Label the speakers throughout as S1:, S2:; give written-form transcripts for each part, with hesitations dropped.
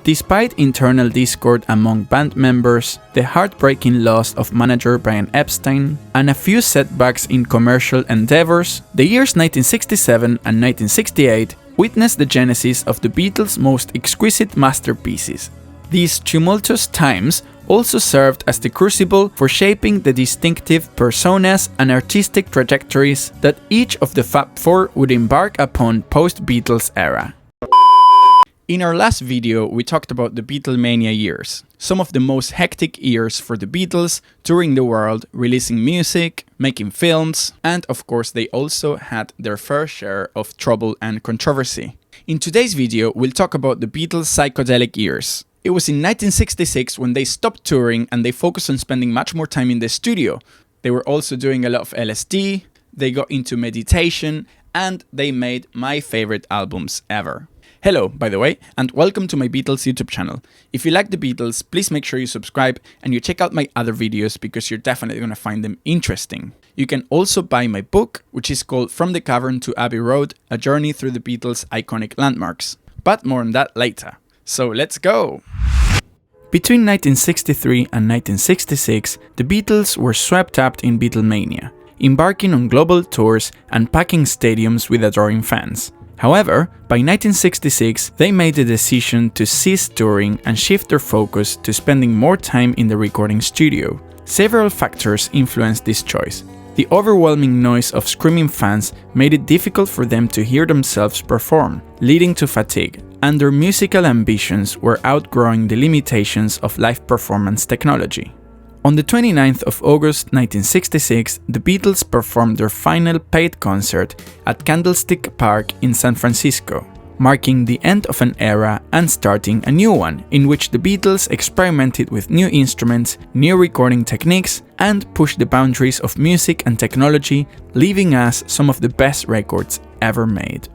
S1: Despite internal discord among band members, the heartbreaking loss of manager Brian Epstein, and a few setbacks in commercial endeavors, the years 1967 and 1968 witnessed the genesis of the Beatles' most exquisite masterpieces. These tumultuous times also served as the crucible for shaping the distinctive personas and artistic trajectories that each of the Fab Four would embark upon post-Beatles era. In our last video, we talked about the Beatlemania years, some of the most hectic years for the Beatles, touring the world, releasing music, making films, and of course they also had their fair share of trouble and controversy. In today's video, we'll talk about the Beatles Psychedelic Years. It was in 1966 when they stopped touring and they focused on spending much more time in the studio. They were also doing a lot of LSD, they got into meditation, and they made my favorite albums ever. Hello, by the way, and welcome to my Beatles YouTube channel. If you like the Beatles, please make sure you subscribe and you check out my other videos because you're definitely going to find them interesting. You can also buy my book, which is called From the Cavern to Abbey Road, A Journey Through the Beatles' Iconic Landmarks. But more on that later. So let's go! Between 1963 and 1966, the Beatles were swept up in Beatlemania, embarking on global tours and packing stadiums with adoring fans. However, by 1966, they made the decision to cease touring and shift their focus to spending more time in the recording studio. Several factors influenced this choice. The overwhelming noise of screaming fans made it difficult for them to hear themselves perform, leading to fatigue, and their musical ambitions were outgrowing the limitations of live performance technology. On the 29th of August 1966, the Beatles performed their final paid concert at Candlestick Park in San Francisco, marking the end of an era and starting a new one, in which the Beatles experimented with new instruments, new recording techniques, and pushed the boundaries of music and technology, leaving us some of the best records ever made.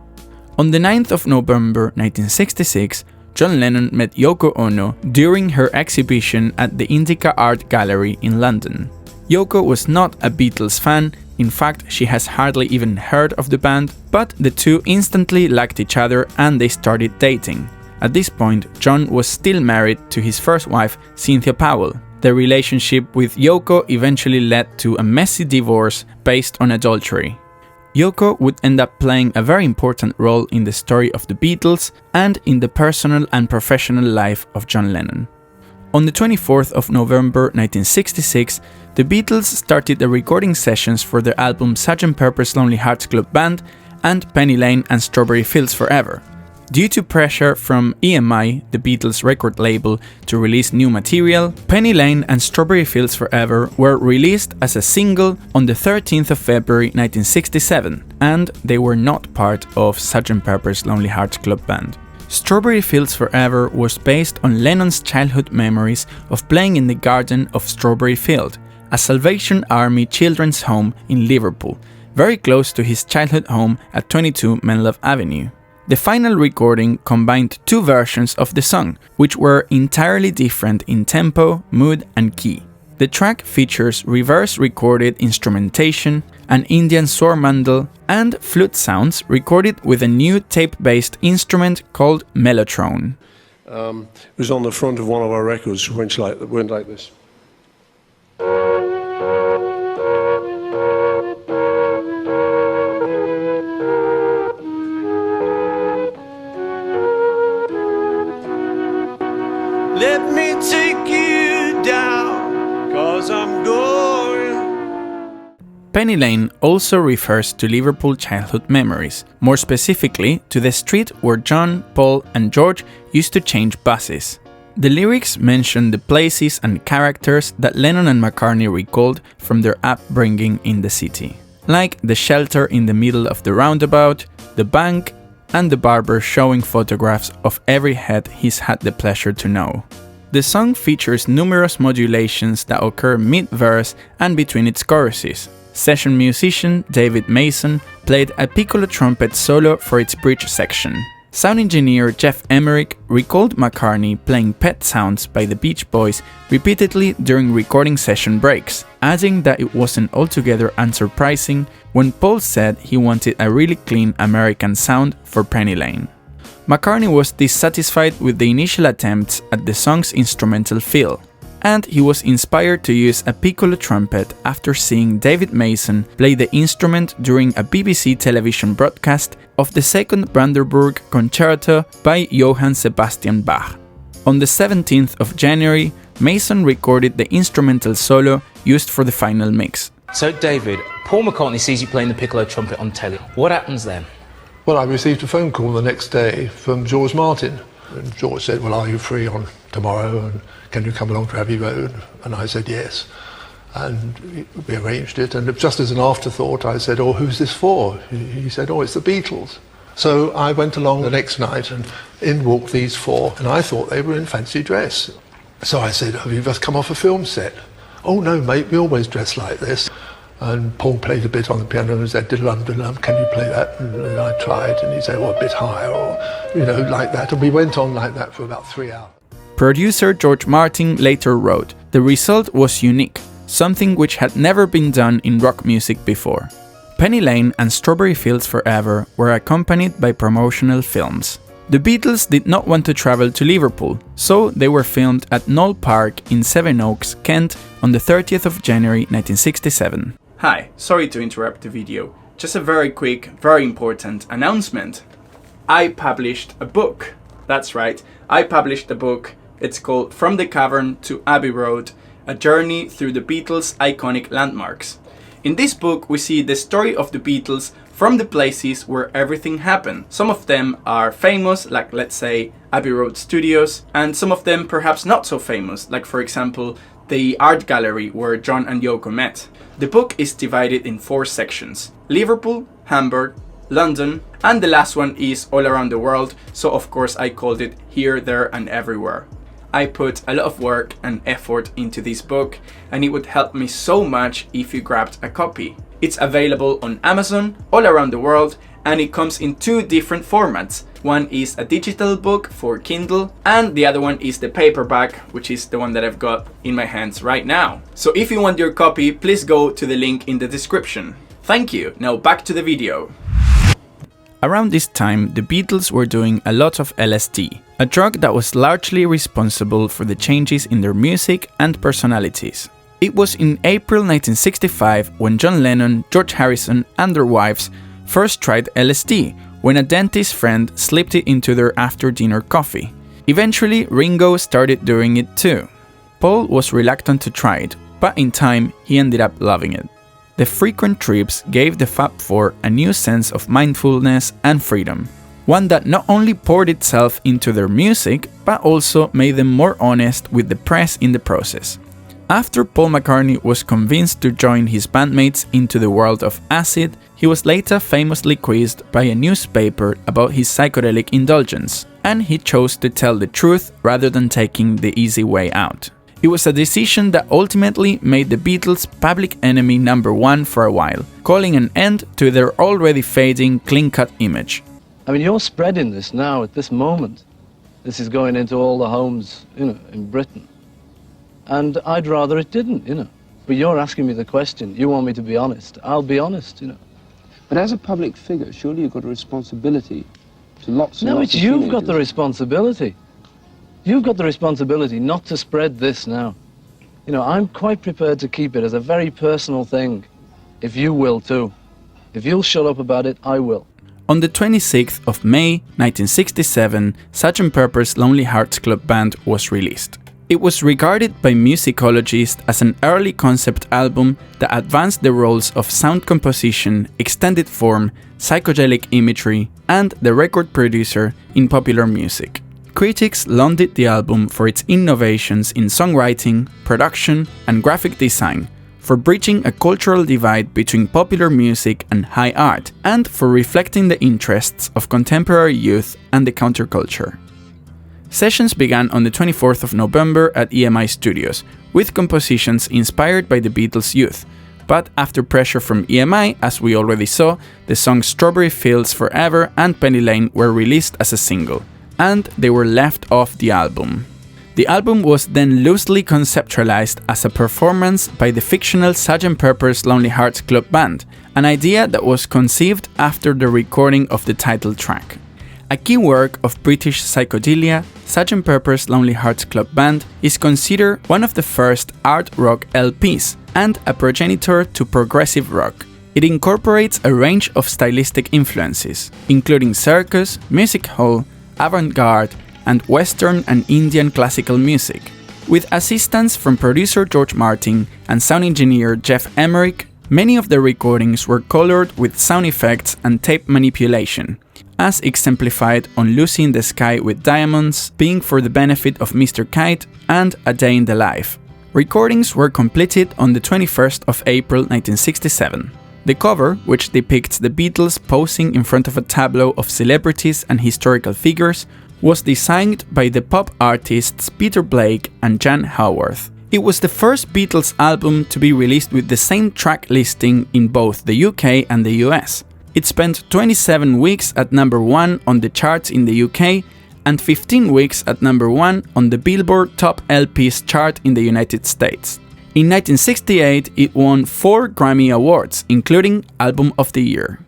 S1: On the 9th of November 1966, John Lennon met Yoko Ono during her exhibition at the Indica Art Gallery in London. Yoko was not a Beatles fan, in fact she has hardly even heard of the band, but the two instantly liked each other and they started dating. At this point, John was still married to his first wife, Cynthia Powell. Their relationship with Yoko eventually led to a messy divorce based on adultery. Yoko would end up playing a very important role in the story of the Beatles and in the personal and professional life of John Lennon. On the 24th of November 1966, the Beatles started the recording sessions for their album Sgt Pepper's Lonely Hearts Club Band and Penny Lane and Strawberry Fields Forever. Due to pressure from EMI, the Beatles record label, to release new material, Penny Lane and Strawberry Fields Forever were released as a single on the 13th of February 1967, and they were not part of Sgt Pepper's Lonely Hearts Club Band. Strawberry Fields Forever was based on Lennon's childhood memories of playing in the garden of Strawberry Field, a Salvation Army children's home in Liverpool, very close to his childhood home at 22 Menlove Avenue. The final recording combined two versions of the song, which were entirely different in tempo, mood, and key. The track features reverse-recorded instrumentation, an Indian swar-mandal, and flute sounds recorded with a new tape-based instrument called mellotron.
S2: It was on the front of one of our records, went like this.
S3: Let me take you down, 'cause I'm going.
S1: Penny Lane also refers to Liverpool childhood memories, more specifically to the street where John, Paul and George used to change buses. The lyrics mention the places and characters that Lennon and McCartney recalled from their upbringing in the city, like the shelter in the middle of the roundabout, the bank, and the barber showing photographs of every head he's had the pleasure to know. The song features numerous modulations that occur mid-verse and between its choruses. Session musician David Mason played a piccolo trumpet solo for its bridge section. Sound engineer Jeff Emerick recalled McCartney playing Pet Sounds by the Beach Boys repeatedly during recording session breaks, adding that it wasn't altogether unsurprising when Paul said he wanted a really clean American sound for Penny Lane. McCartney was dissatisfied with the initial attempts at the song's instrumental feel, and he was inspired to use a piccolo trumpet after seeing David Mason play the instrument during a BBC television broadcast of the Second Brandenburg Concerto by Johann Sebastian Bach. On the 17th of January, Mason recorded the instrumental solo used for the final mix.
S4: So David, Paul McCartney sees you playing the piccolo trumpet on telly. What happens then?
S5: Well, I received a phone call the next day from George Martin. And George said, well, are you free on tomorrow and can you come along to Abbey Road? And I said yes. And we arranged it, and just as an afterthought I said, oh, who's this for? He said, oh, it's the Beatles. So I went along the next night and in walked these four, and I thought they were in fancy dress. So I said, have you just come off a film set? Oh no, mate, we always dress like this. And Paul played a bit on the piano and said, diddle-um, diddle-um, can you play that? And I tried, and he said, well, a bit higher, or, like that. And we went on like that for about 3 hours.
S1: Producer George Martin later wrote, the result was unique, something which had never been done in rock music before. Penny Lane and Strawberry Fields Forever were accompanied by promotional films. The Beatles did not want to travel to Liverpool, so they were filmed at Knoll Park in Sevenoaks, Kent on the 30th of January 1967. Hi, sorry to interrupt the video. Just a very quick, very important announcement. I published a book. That's right, I published a book. It's called From the Cavern to Abbey Road, a journey through the Beatles' iconic landmarks. In this book, we see the story of the Beatles from the places where everything happened. Some of them are famous, like let's say Abbey Road Studios, and some of them perhaps not so famous, like for example the art gallery where John and Yoko met. The book is divided in 4 sections: Liverpool, Hamburg, London, and the last one is all around the world, so of course I called it Here, There and Everywhere. I put a lot of work and effort into this book, and it would help me so much if you grabbed a copy. It's available on Amazon all around the world, and it comes in 2 different formats. One is a digital book for Kindle, and the other one is the paperback, which is the one that I've got in my hands right now. So if you want your copy, please go to the link in the description. Thank you. Now back to the video. Around this time, the Beatles were doing a lot of LSD, a drug that was largely responsible for the changes in their music and personalities. It was in April 1965 when John Lennon, George Harrison and their wives first tried LSD, when a dentist friend slipped it into their after-dinner coffee. Eventually, Ringo started doing it too. Paul was reluctant to try it, but in time he ended up loving it. The frequent trips gave the Fab Four a new sense of mindfulness and freedom, one that not only poured itself into their music, but also made them more honest with the press in the process. After Paul McCartney was convinced to join his bandmates into the world of acid, he was later famously quizzed by a newspaper about his psychedelic indulgence, and he chose to tell the truth rather than taking the easy way out. It was a decision that ultimately made the Beatles public enemy number 1 for a while, calling an end to their already fading clean-cut image.
S6: I mean, you're spreading this now at this moment. This is going into all the homes, in Britain. And I'd rather it didn't, But you're asking me the question. You want me to be honest. I'll be honest,
S7: But as a public figure, surely you've got a responsibility to lots and
S6: No,
S7: lots
S6: it's
S7: of
S6: you've
S7: teenagers.
S6: got the responsibility. You've got the responsibility not to spread this now. I'm quite prepared to keep it as a very personal thing, if you will too. If you'll shut up about it, I will.
S1: On the 26th of May 1967, Sgt Pepper's Lonely Hearts Club Band was released. It was regarded by musicologists as an early concept album that advanced the roles of sound composition, extended form, psychedelic imagery, and the record producer in popular music. Critics lauded the album for its innovations in songwriting, production, and graphic design, for bridging a cultural divide between popular music and high art, and for reflecting the interests of contemporary youth and the counterculture. Sessions began on the 24th of November at EMI Studios, with compositions inspired by the Beatles' youth, but after pressure from EMI, as we already saw, the songs Strawberry Fields Forever and Penny Lane were released as a single, and they were left off the album. The album was then loosely conceptualized as a performance by the fictional Sgt Pepper's Lonely Hearts Club Band, an idea that was conceived after the recording of the title track. A key work of British psychedelia, Sgt Pepper's Lonely Hearts Club Band is considered one of the first art rock LPs and a progenitor to progressive rock. It incorporates a range of stylistic influences, including circus, music hall, avant-garde, and Western and Indian classical music. With assistance from producer George Martin and sound engineer Jeff Emerick, many of the recordings were colored with sound effects and tape manipulation, as exemplified on Lucy in the Sky with Diamonds, Being for the Benefit of Mr. Kite, and A Day in the Life. Recordings were completed on the 21st of April 1967. The cover, which depicts the Beatles posing in front of a tableau of celebrities and historical figures, was designed by the pop artists Peter Blake and Jan Haworth. It was the first Beatles album to be released with the same track listing in both the UK and the US. It spent 27 weeks at number 1 on the charts in the UK and 15 weeks at number 1 on the Billboard Top LPs chart in the United States. In 1968, it won 4 Grammy Awards, including Album of the Year.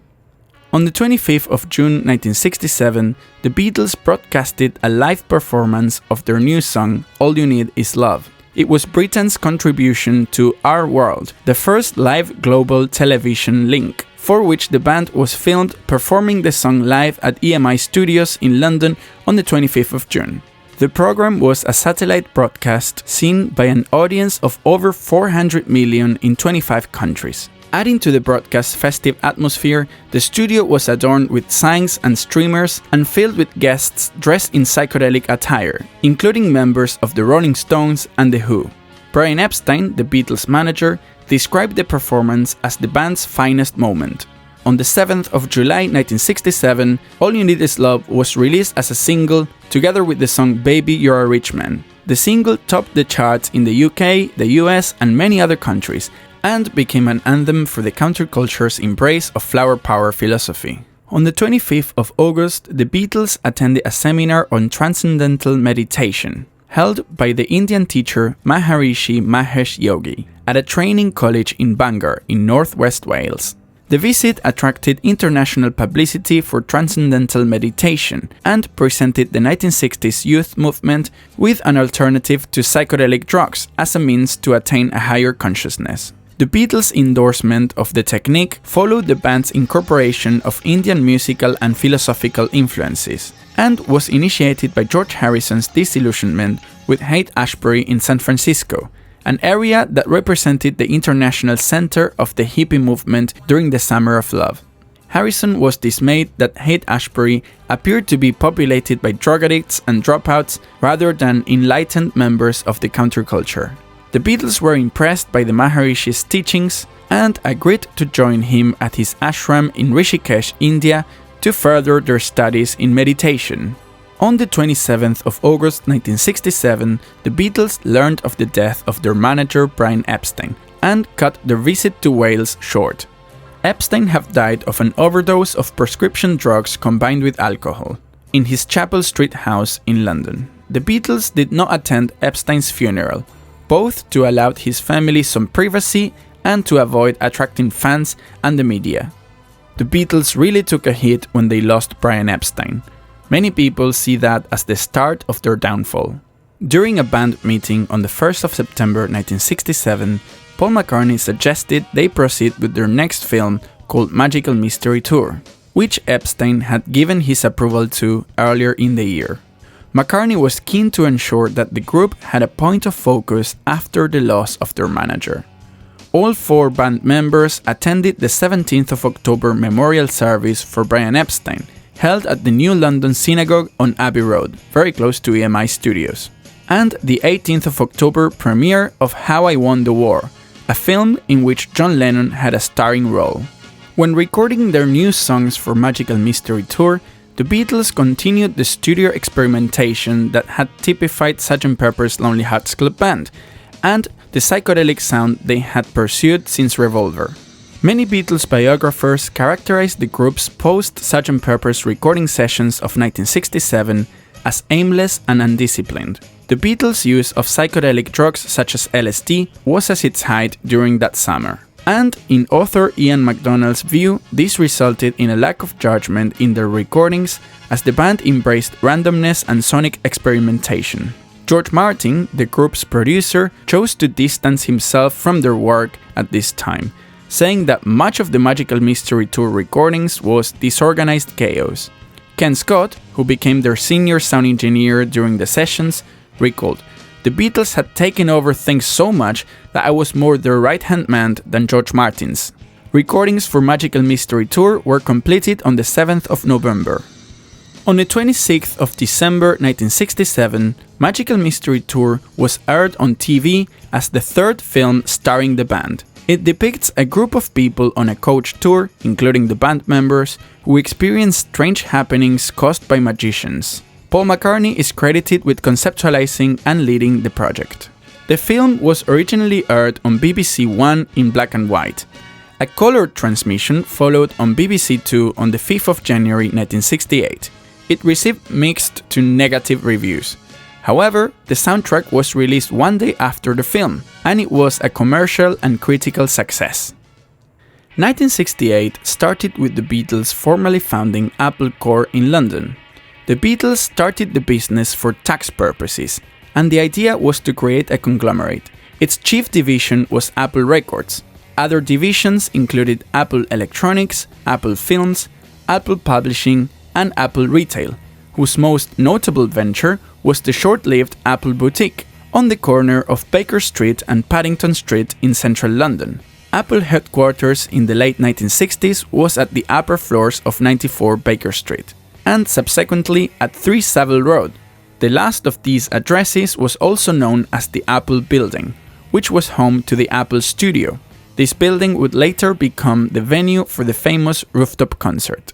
S1: On the 25th of June 1967, the Beatles broadcasted a live performance of their new song, All You Need Is Love. It was Britain's contribution to Our World, the first live global television link, for which the band was filmed performing the song live at EMI Studios in London on the 25th of June. The program was a satellite broadcast seen by an audience of over 400 million in 25 countries. Adding to the broadcast's festive atmosphere, the studio was adorned with signs and streamers and filled with guests dressed in psychedelic attire, including members of the Rolling Stones and The Who. Brian Epstein, the Beatles' manager, described the performance as the band's finest moment. On the 7th of July 1967, All You Need Is Love was released as a single, together with the song Baby You're a Rich Man. The single topped the charts in the UK, the US, and many other countries, and became an anthem for the counterculture's embrace of flower power philosophy. On the 25th of August, the Beatles attended a seminar on transcendental meditation, held by the Indian teacher Maharishi Mahesh Yogi, at a training college in Bangor in northwest Wales. The visit attracted international publicity for transcendental meditation and presented the 1960s youth movement with an alternative to psychedelic drugs as a means to attain a higher consciousness. The Beatles' endorsement of the technique followed the band's incorporation of Indian musical and philosophical influences, and was initiated by George Harrison's disillusionment with Haight-Ashbury in San Francisco, an area that represented the international center of the hippie movement during the Summer of Love. Harrison was dismayed that Haight-Ashbury appeared to be populated by drug addicts and dropouts rather than enlightened members of the counterculture. The Beatles were impressed by the Maharishi's teachings and agreed to join him at his ashram in Rishikesh, India, to further their studies in meditation. On the 27th of August 1967, the Beatles learned of the death of their manager Brian Epstein and cut their visit to Wales short. Epstein had died of an overdose of prescription drugs combined with alcohol in his Chapel Street house in London. The Beatles did not attend Epstein's funeral, both to allow his family some privacy and to avoid attracting fans and the media. The Beatles really took a hit when they lost Brian Epstein. Many people see that as the start of their downfall. During a band meeting on the 1st of September 1967, Paul McCartney suggested they proceed with their next film called Magical Mystery Tour, which Epstein had given his approval to earlier in the year. McCartney was keen to ensure that the group had a point of focus after the loss of their manager. All 4 band members attended the 17th of October memorial service for Brian Epstein, held at the New London Synagogue on Abbey Road, very close to EMI Studios, and the 18th of October premiere of How I Won the War, a film in which John Lennon had a starring role. When recording their new songs for Magical Mystery Tour, the Beatles continued the studio experimentation that had typified Sgt Pepper's Lonely Hearts Club Band, and the psychedelic sound they had pursued since Revolver. Many Beatles biographers characterized the group's post-Sgt Pepper's recording sessions of 1967 as aimless and undisciplined. The Beatles' use of psychedelic drugs such as LSD was at its height during that summer. And in author Ian MacDonald's view, this resulted in a lack of judgment in their recordings as the band embraced randomness and sonic experimentation. George Martin, the group's producer, chose to distance himself from their work at this time, saying that much of the Magical Mystery Tour recordings was disorganized chaos. Ken Scott, who became their senior sound engineer during the sessions, recalled, "The Beatles had taken over things so much that I was more their right-hand man than George Martin's." Recordings for Magical Mystery Tour were completed on the 7th of November. On the 26th of December 1967, Magical Mystery Tour was aired on TV as the third film starring the band. It depicts a group of people on a coach tour, including the band members, who experience strange happenings caused by magicians. Paul McCartney is credited with conceptualizing and leading the project. The film was originally aired on BBC One in black and white. A colored transmission followed on BBC Two on the 5th of January 1968. It received mixed to negative reviews. However, the soundtrack was released one day after the film, and it was a commercial and critical success. 1968 started with the Beatles formally founding Apple Corps in London. The Beatles started the business for tax purposes, and the idea was to create a conglomerate. Its chief division was Apple Records. Other divisions included Apple Electronics, Apple Films, Apple Publishing, and Apple Retail, whose most notable venture was the short-lived Apple Boutique on the corner of Baker Street and Paddington Street in central London. Apple headquarters in the late 1960s was at the upper floors of 94 Baker Street, and subsequently at 3 Savile Road. The last of these addresses was also known as the Apple Building, which was home to the Apple Studio. This building would later become the venue for the famous rooftop concert.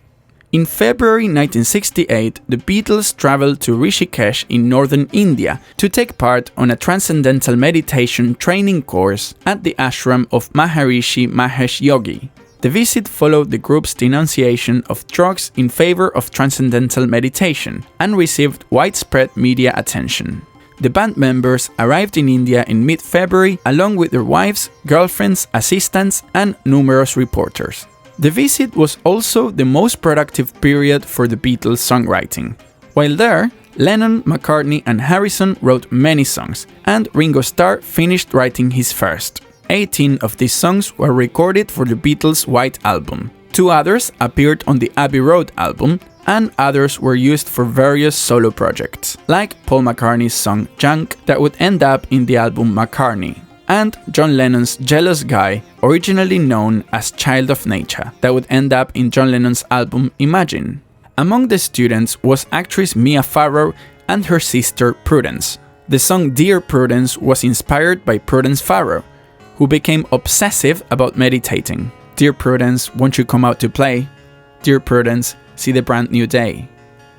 S1: In February 1968, the Beatles traveled to Rishikesh in northern India to take part on a transcendental meditation training course at the ashram of Maharishi Mahesh Yogi. The visit followed the group's denunciation of drugs in favor of transcendental meditation and received widespread media attention. The band members arrived in India in mid-February along with their wives, girlfriends, assistants, and numerous reporters. The visit was also the most productive period for the Beatles' songwriting. While there, Lennon, McCartney, and Harrison wrote many songs, and Ringo Starr finished writing his first. 18 of these songs were recorded for the Beatles' White Album. 2 others appeared on the Abbey Road album, and others were used for various solo projects, like Paul McCartney's song Junk that would end up in the album McCartney, and John Lennon's Jealous Guy, originally known as Child of Nature, that would end up in John Lennon's album Imagine. Among the students was actress Mia Farrow and her sister Prudence. The song Dear Prudence was inspired by Prudence Farrow, who became obsessive about meditating. Dear Prudence, won't you come out to play? Dear Prudence, see the brand new day.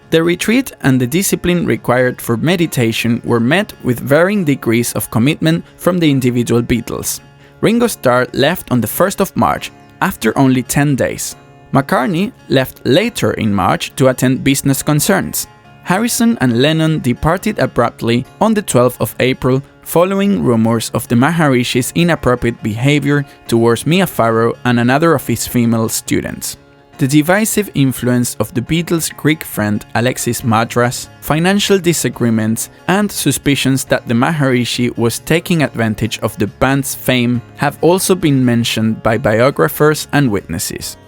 S1: The retreat and the discipline required for meditation were met with varying degrees of commitment from the individual Beatles. Ringo Starr left on the 1st of March, after only 10 days. McCartney left later in March to attend business concerns. Harrison and Lennon departed abruptly on the 12th of April, following rumors of the Maharishi's inappropriate behavior towards Mia Farrow and another of his female students. The divisive influence of the Beatles' Greek friend Alexis Madras, financial disagreements, and suspicions that the Maharishi was taking advantage of the band's fame have also been mentioned by biographers and witnesses.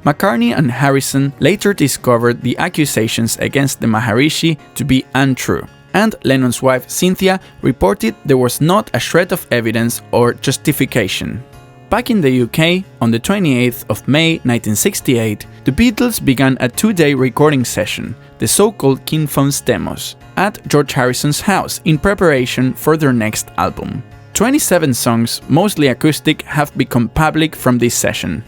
S1: McCartney and Harrison later discovered the accusations against the Maharishi to be untrue, and Lennon's wife Cynthia reported there was not a shred of evidence or justification. Back in the UK, on the 28th of May 1968, the Beatles began a 2-day recording session, the so-called Kinphones Demos, at George Harrison's house in preparation for their next album. 27 songs, mostly acoustic, have become public from this session.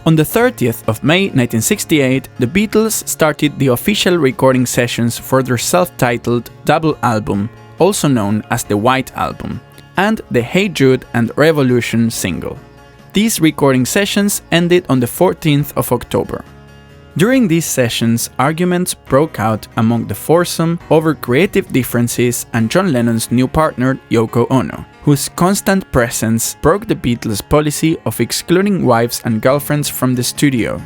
S1: On the 30th of May 1968, the Beatles started the official recording sessions for their self-titled double album, also known as the White Album, and the Hey Jude and Revolution single. These recording sessions ended on the 14th of October. During these sessions, arguments broke out among the foursome over creative differences and John Lennon's new partner, Yoko Ono, whose constant presence broke the Beatles' policy of excluding wives and girlfriends from the studio.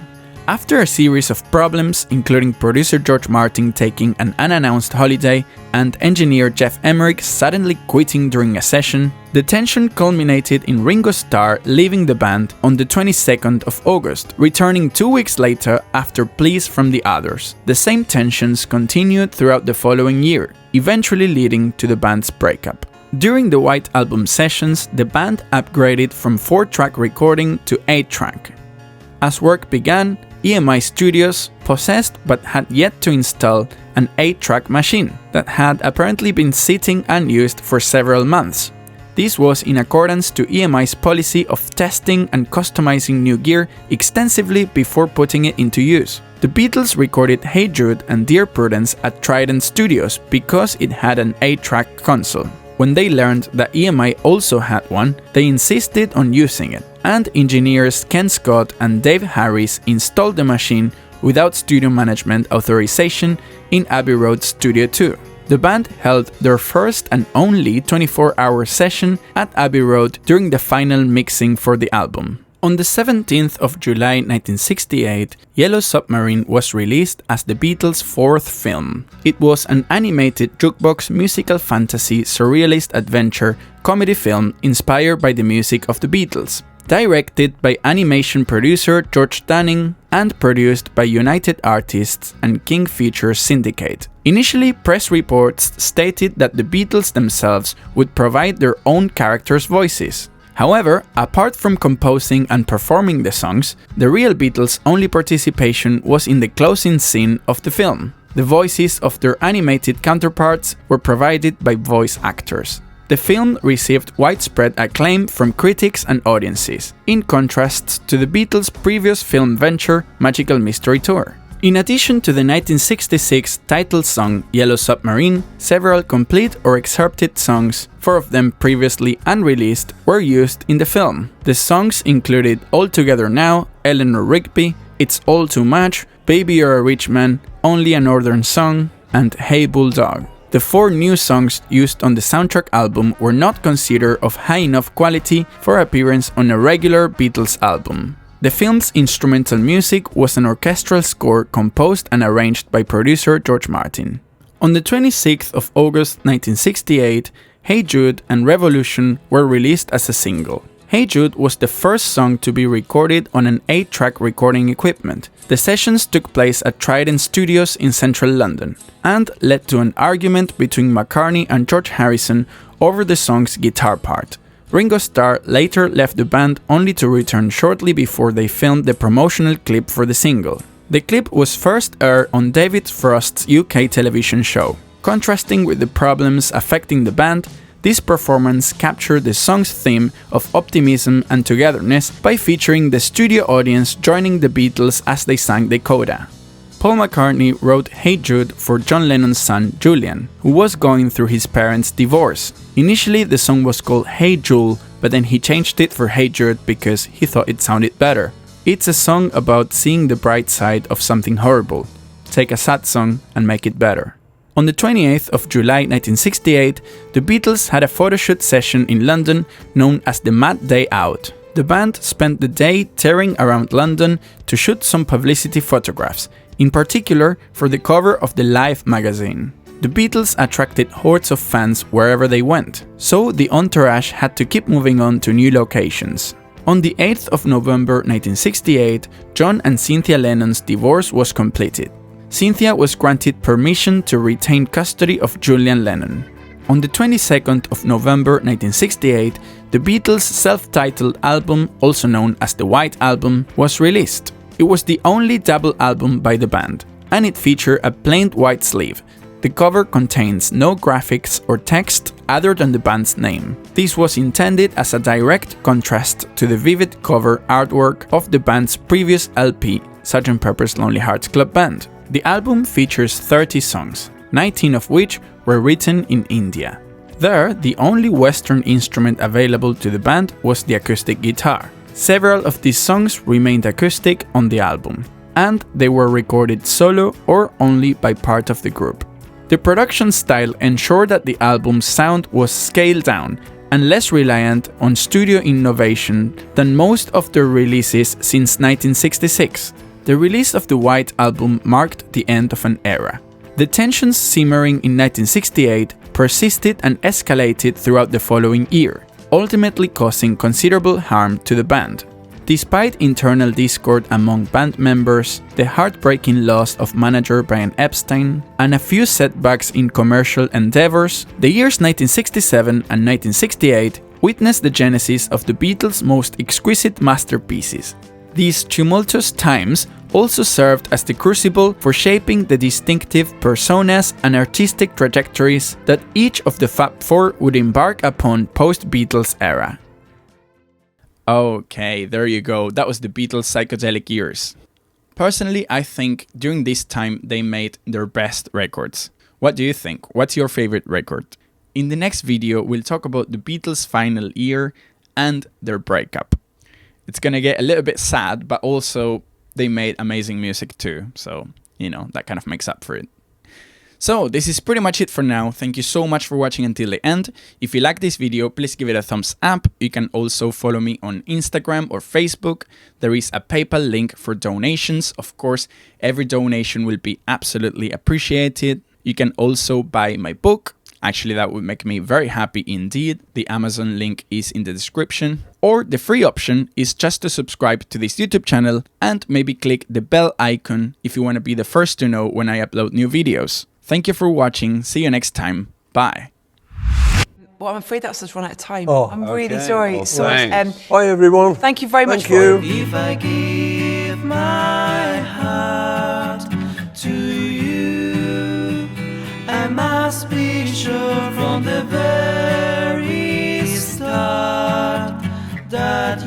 S1: After a series of problems, including producer George Martin taking an unannounced holiday and engineer Geoff Emerick suddenly quitting during a session, the tension culminated in Ringo Starr leaving the band on the 22nd of August, returning 2 weeks later after pleas from the others. The same tensions continued throughout the following year, eventually leading to the band's breakup. During the White Album sessions, the band upgraded from 4-track recording to 8-track. As work began, EMI Studios possessed but had yet to install an 8-track machine that had apparently been sitting unused for several months. This was in accordance to EMI's policy of testing and customizing new gear extensively before putting it into use. The Beatles recorded Hey Jude and Dear Prudence at Trident Studios because it had an 8-track console. When they learned that EMI also had one, they insisted on using it, and engineers Ken Scott and Dave Harris installed the machine without studio management authorization in Abbey Road Studio 2. The band held their first and only 24-hour session at Abbey Road during the final mixing for the album. On the 17th of July 1968, Yellow Submarine was released as the Beatles' fourth film. It was an animated jukebox musical fantasy surrealist adventure comedy film inspired by the music of the Beatles, directed by animation producer George Dunning and produced by United Artists and King Features Syndicate. Initially, press reports stated that the Beatles themselves would provide their own characters' voices. However, apart from composing and performing the songs, the real Beatles' only participation was in the closing scene of the film. The voices of their animated counterparts were provided by voice actors. The film received widespread acclaim from critics and audiences, in contrast to the Beatles' previous film venture, Magical Mystery Tour. In addition to the 1966 title song Yellow Submarine, several complete or excerpted songs, 4 of them previously unreleased, were used in the film. The songs included All Together Now, Eleanor Rigby, It's All Too Much, Baby You're a Rich Man, Only a Northern Song, and Hey Bulldog. The 4 new songs used on the soundtrack album were not considered of high enough quality for appearance on a regular Beatles album. The film's instrumental music was an orchestral score composed and arranged by producer George Martin. On the 26th of August 1968, Hey Jude and Revolution were released as a single. Hey Jude was the first song to be recorded on an 8-track recording equipment. The sessions took place at Trident Studios in central London and led to an argument between McCartney and George Harrison over the song's guitar part. Ringo Starr later left the band only to return shortly before they filmed the promotional clip for the single. The clip was first aired on David Frost's UK television show. Contrasting with the problems affecting the band, this performance captured the song's theme of optimism and togetherness by featuring the studio audience joining the Beatles as they sang the coda. Paul McCartney wrote Hey Jude for John Lennon's son Julian, who was going through his parents' divorce. Initially the song was called Hey Jule, but then he changed it for Hey Jude because he thought it sounded better. It's a song about seeing the bright side of something horrible. Take a sad song and make it better. On the 28th of July 1968, the Beatles had a photoshoot session in London known as the Mad Day Out. The band spent the day tearing around London to shoot some publicity photographs, in particular for the cover of the Life magazine. The Beatles attracted hordes of fans wherever they went, so the entourage had to keep moving on to new locations. On the 8th of November 1968, John and Cynthia Lennon's divorce was completed. Cynthia was granted permission to retain custody of Julian Lennon. On the 22nd of November 1968, the Beatles' self-titled album, also known as the White Album, was released. It was the only double album by the band, and it featured a plain white sleeve. The cover contains no graphics or text other than the band's name. This was intended as a direct contrast to the vivid cover artwork of the band's previous LP, Sgt Pepper's Lonely Hearts Club Band. The album features 30 songs, 19 of which were written in India. There, the only Western instrument available to the band was the acoustic guitar. Several of these songs remained acoustic on the album. and they were recorded solo or only by part of the group. The production style ensured that the album's sound was scaled down and less reliant on studio innovation than most of their releases since 1966. The release of the White Album marked the end of an era. The tensions simmering in 1968 persisted and escalated throughout the following year, ultimately causing considerable harm to the band. Despite internal discord among band members, the heartbreaking loss of manager Brian Epstein, and a few setbacks in commercial endeavors, the years 1967 and 1968 witnessed the genesis of the Beatles' most exquisite masterpieces. These tumultuous times also served as the crucible for shaping the distinctive personas and artistic trajectories that each of the Fab Four would embark upon post-Beatles era. Okay, there you go, that was the Beatles Psychedelic Years. Personally, I think during this time they made their best records. What do you think? What's your favorite record? In the next video, we'll talk about the Beatles' final year and their breakup. It's gonna get a little bit sad, but also they made amazing music too, so, you know, that kind of makes up for it. So, this is pretty much it for now. Thank you so much for watching until the end. If you like this video, please give it a thumbs up. You can also follow me on Instagram or Facebook. There is a PayPal link for donations. Of course, every donation will be absolutely appreciated. You can also buy my book. Actually, that would make me very happy indeed. The Amazon link is in the description. Or the free option is just to subscribe to this YouTube channel and maybe click the bell icon if you want to be the first to know when I upload new videos. Thank you for watching. See you next time. Bye.
S8: Well, I'm afraid that's us run out of time.
S2: Oh,
S8: I'm really
S3: okay.
S8: sorry.
S3: Well,
S8: So,
S2: Bye, everyone.
S8: thank you very much.
S2: Thank you.
S3: If I give my heart to you, I must be sure from the very start that